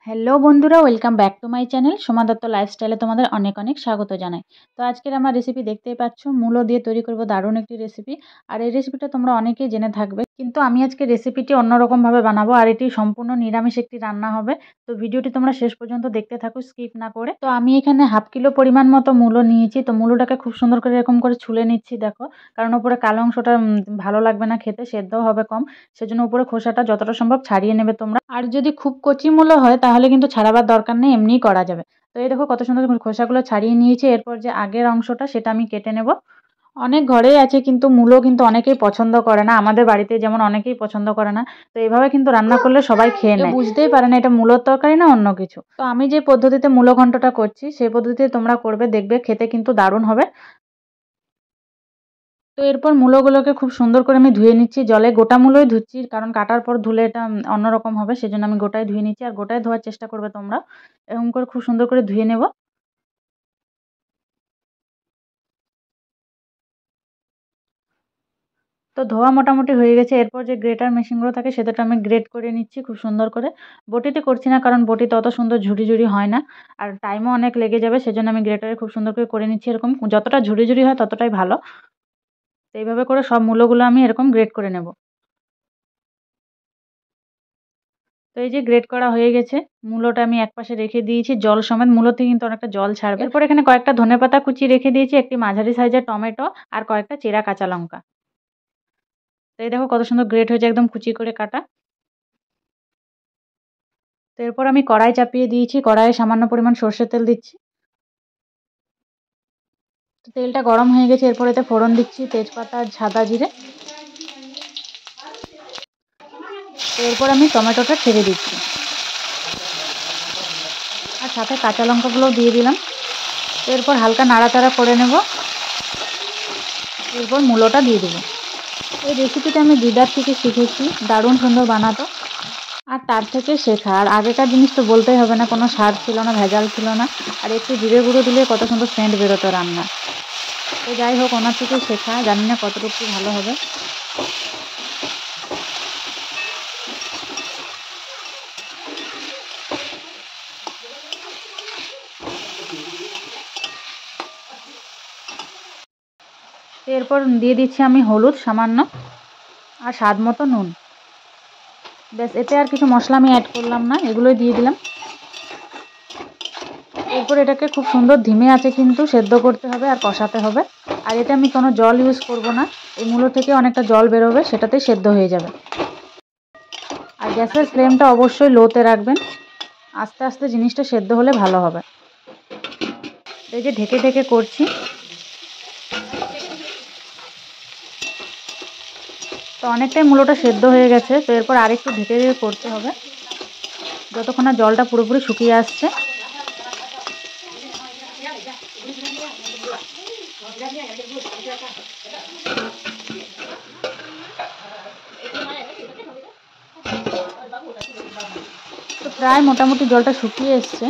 Hello বন্ধুরা, welcome back to my channel Soma Dutta লাইফস্টাইলে তোমাদের অনেক অনেক স্বাগত জানাই। তো আজকের আমার রেসিপি দেখতেই পাচ্ছ, মূলো দিয়ে তৈরি করব দারুণ একটি রেসিপি। আর এই রেসিপিটা তোমরা অনেকেই জেনে থাকবে, কিন্তু আমি আজকে রেসিপিটি অন্যরকমভাবে বানাবো। আর এটি সম্পূর্ণ নিরামিষ একটি রান্না হবে। তো ভিডিওটি তোমরা শেষ পর্যন্ত দেখতে থাকো, স্কিপ না করে। তো আমি এখানে হাফ কিলো পরিমাণ মতো মূলো নিয়েছি। তো মূলোটাকে খুব সুন্দর করে এরকম করে ছুলে নিচ্ছি, দেখো, কারণ উপরে কালো অংশটা ভালো লাগবে না খেতে, সেদ্ধও হবে কম। সেজন্য উপরে খোসাটা যতটা সম্ভব ছাড়িয়ে নেবে তোমরা। আর যদি খুব কচি মূলো হয় তাহলে কিন্তু ছাড়াবার দরকার নেই, এমনিই করা যাবে। তো এই দেখো কত সুন্দর খোসাগুলো ছাড়িয়ে নিয়েছি। এরপর যে আগের অংশটা সেটা আমি কেটে নেব। অনেক ঘরেই আছে, কিন্তু মূলো কিন্তু অনেকেই পছন্দ করে না। আমাদের বাড়িতে যেমন অনেকেই পছন্দ করে না। তো এইভাবে কিন্তু রান্না করলে সবাই খেয়ে নেয়, বুঝতেই পারে না এটা মূলোর তরকারি না অন্য কিছু। তো আমি যে পদ্ধতিতে মূলো ঘন্টটা করছি সেই পদ্ধতিতে তোমরা করবে, দেখবে খেতে কিন্তু দারুণ হবে। তো এরপর মূলোগুলোকে খুব সুন্দর করে আমি ধুয়ে নিচ্ছি জলে। গোটা মূলোই ধুচ্ছি, কারণ কাটার পর ধুলে এটা অন্যরকম হবে, সেজন্য আমি গোটাই ধুয়ে নিচ্ছি। আর গোটাই ধোয়ার চেষ্টা করবে তোমরা, এরকম করে খুব সুন্দর করে ধুয়ে নেব। তো ধোয়া মোটামুটি হয়ে গেছে। এরপর যে গ্রেটার মেশিনগুলো থাকে সেটাতে আমি গ্রেট করে নিচ্ছি খুব সুন্দর করে। বটিতে করছি না, কারণ বটিতে অত সুন্দর ঝুড়ি ঝুড়ি হয় না, আর টাইমও অনেক লেগে যাবে, সেজন্য আমি গ্রেটারে খুব সুন্দর করে নিচ্ছি। এরকম যতটা ঝুড়ি ঝুড়ি হয় ততটাই ভালো। তো এইভাবে করে সব মূলোগুলো আমি এরকম গ্রেট করে নেব। তো এই যে গ্রেট করা হয়ে গেছে, মূলোটা আমি একপাশে রেখে দিয়েছি জল সমেত। মূলোতে কিন্তু অনেকটা জল ছাড়বে। এরপর এখানে কয়েকটা ধনেপাতা কুচি রেখে দিয়েছি, একটি মাঝারি সাইজের টমেটো আর কয়েকটা চেরা কাঁচা লঙ্কা। তো এই দেখো কত সুন্দর গ্রেট হয়েছে, একদম কুচি করে কাটা। তো এরপর আমি কড়াই চাপিয়ে দিয়েছি, কড়াইয়ে সামান্য পরিমাণ সর্ষের তেল দিচ্ছি। তো তেলটা গরম হয়ে গেছে, এরপর এতে ফোড়ন দিচ্ছি তেজপাতা আর সাদা জিরে। তো এরপর আমি টমেটোটা ছেড়ে দিচ্ছি, আর সাথে কাঁচা লঙ্কাগুলোও দিয়ে দিলাম। তো এরপর হালকা নাড়াচাড়া করে নেব। এরপর মূলোটা দিয়ে দেবো। এই রেসিপিটা আমি দিদার থেকে শিখেছি, দারুণ সুন্দর বানাতো। আর তার থেকে শেখা। আর আগেকার জিনিস তো বলতেই হবে না, কোনো সার ছিল না, ভেজাল ছিল না। আর একটু জিরে গুঁড়ো দিলে কত সুন্দর সেন্ট বেরোতো রান্না। তো যাই হোক, ওনার থেকে শেখা, জানি না কতটুকু ভালো হবে। এরপর দিয়ে দিচ্ছি আমি হলুদ সামান্য, আর স্বাদ মতো নুন। ব্যাস, এতে আর কিছু মশলা আমি অ্যাড করলাম না, এগুলোই দিয়ে দিলাম। এরপর এটাকে খুব সুন্দর ধিমে আঁচে কিন্তু সেদ্ধ করতে হবে আর কষাতে হবে। আর এতে আমি কোনো জল ইউজ করব না, এই মূলো থেকে অনেকটা জল বেরোবে, সেটাতেই সেদ্ধ হয়ে যাবে। আর গ্যাসের ফ্লেমটা অবশ্যই লোতে রাখবেন, আস্তে আস্তে জিনিসটা সেদ্ধ হলে ভালো হবে। এই যে ঢেকে ঢেকে করছি। তো অনেকটাই মূলোটা সেদ্ধ হয়ে গেছে। তো এরপর আরেকটু ঢেকে ঢেকে করতে হবে যতক্ষণ না জলটা পুরোপুরি শুকিয়ে আসছে। তো প্রায় মোটামুটি জলটা শুকিয়ে এসছে।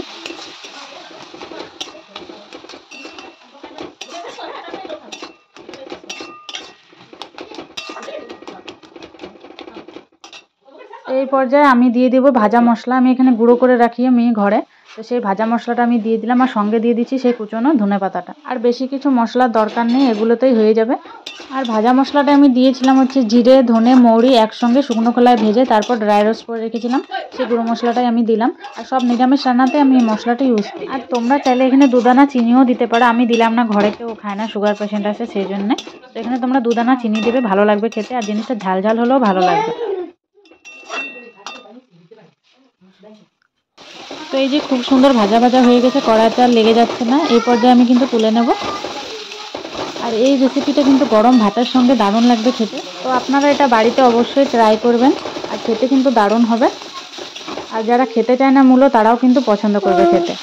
এই পর্যায়ে আমি দিয়ে দেবো ভাজা মশলা। আমি এখানে গুঁড়ো করে রাখি আমি ঘরে। তো সেই ভাজা মশলাটা আমি দিয়ে দিলাম, আর সঙ্গে দিয়ে দিচ্ছি সেই কুচনো ধনেপাতাটা। আর বেশি কিছু মশলার দরকার নেই, এগুলোতেই হয়ে যাবে। আর ভাজা মশলাটা আমি দিয়েছিলাম হচ্ছে জিরে ধনে মৌরি একসঙ্গে শুকনো খোলায় ভেজে, তারপর ড্রাই রোস্ট করে রেখেছিলাম, সেই গুঁড়ো মশলাটাই আমি দিলাম। আর সব নিরামিষ রান্নাতে আমি এই মশলাটা ইউজ করি। আর তোমরা চাইলে এখানে দুদানা চিনিও দিতে পারো, আমি দিলাম না, ঘরে কেউ খায় না, সুগার পেশেন্ট আছে সেই জন্যে। তো এখানে তোমরা দুদানা চিনি দেবে, ভালো লাগবে খেতে, আর জিনিসটা ঝাল ঝাল হলেও ভালো লাগবে। তো এই যে খুব সুন্দর ভাজা ভাজা হয়ে গেছে, কড়াইতে আর লেগে যাচ্ছে না। এই পর্যায়ে আমি কিন্তু তুলে নেব। আর এই রেসিপিটা কিন্তু গরম ভাতের সঙ্গে দারুণ লাগবে খেতে। তো আপনারা এটা বাড়িতে অবশ্যই ট্রাই করবেন, আর খেতে কিন্তু দারুণ হবে। আর যারা খেতে চায় না মূলো, তারাও কিন্তু পছন্দ করবে খেতে।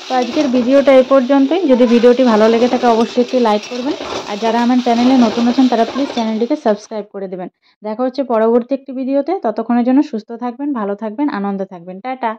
তো আজকের ভিডিওটা এই পর্যন্তই। যদি ভিডিওটি ভালো লেগে থাকে অবশ্যই একটি লাইক করবেন। আর যারা আমার চ্যানেলে নতুন আছেন তারা প্লিজ চ্যানেলটিকে সাবস্ক্রাইব করে দেবেন। দেখা হচ্ছে পরবর্তী একটি ভিডিওতে। ততক্ষণের জন্য সুস্থ থাকবেন, ভালো থাকবেন, আনন্দে থাকবেন। টাটা।